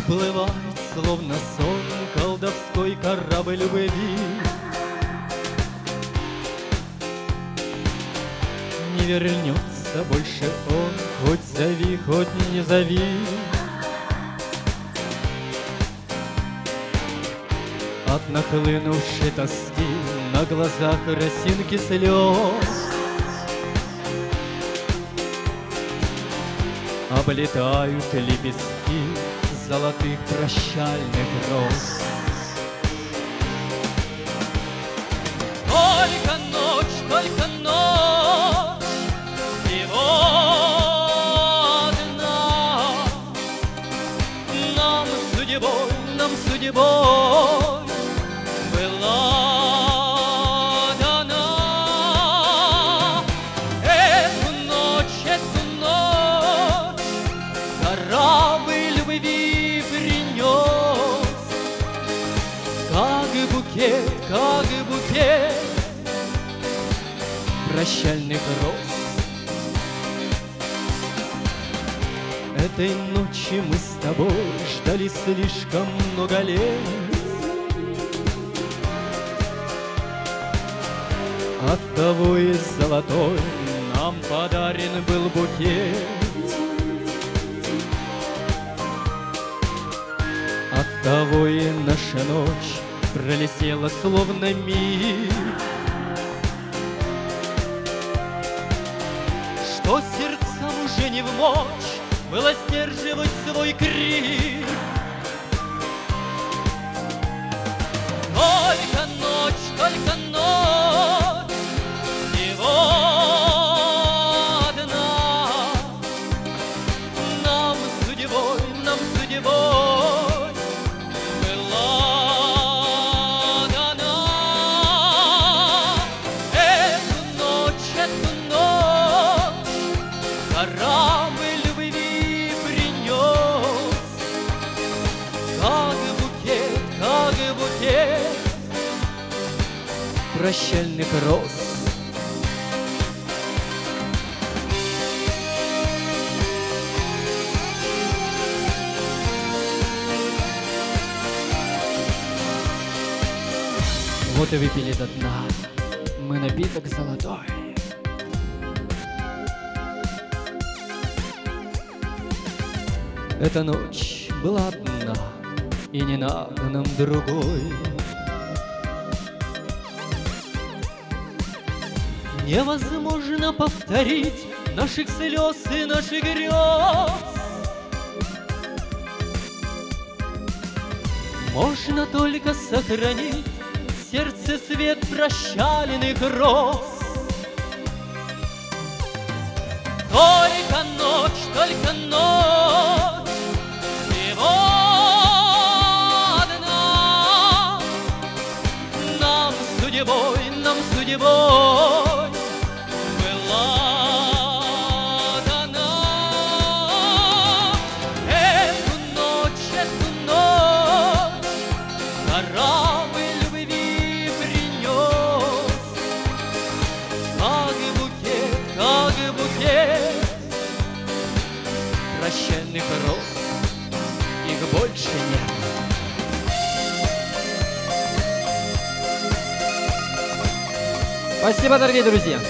Уплывает, словно сон, колдовской корабль любви. Не вернется больше он, хоть зови, хоть не зови. От нахлынувшей тоски на глазах росинки слез облетают лепестки золотых прощальных роз. Только ночь, только ночь, всего одна. Нам судьбой была дана. Эту ночь корабль любви принес, как букет прощальных роз. Этой ночи мы с тобой ждали слишком много лет. Оттого и золотой нам подарен был букет. Оттого и наша ночь пролетела словно миг, что сердцам уже не вмочь было сдерживать свой крик. Только ночь, всего одна. Нам судьбой была дана. Эту ночь корабль любви принес, как букет прощальных роз. Вот и выпили до дна мы напиток золотой. Эта ночь была одна, и не надо нам другой. Невозможно повторить наших слез и наших грез. Можно только сохранить в сердце свет прощальных роз. Только ночь, всего одна. Нам судьбой была дана. Эту ночь корабль любви принес, как букет прощальных роз. Их больше нет. Спасибо, дорогие друзья!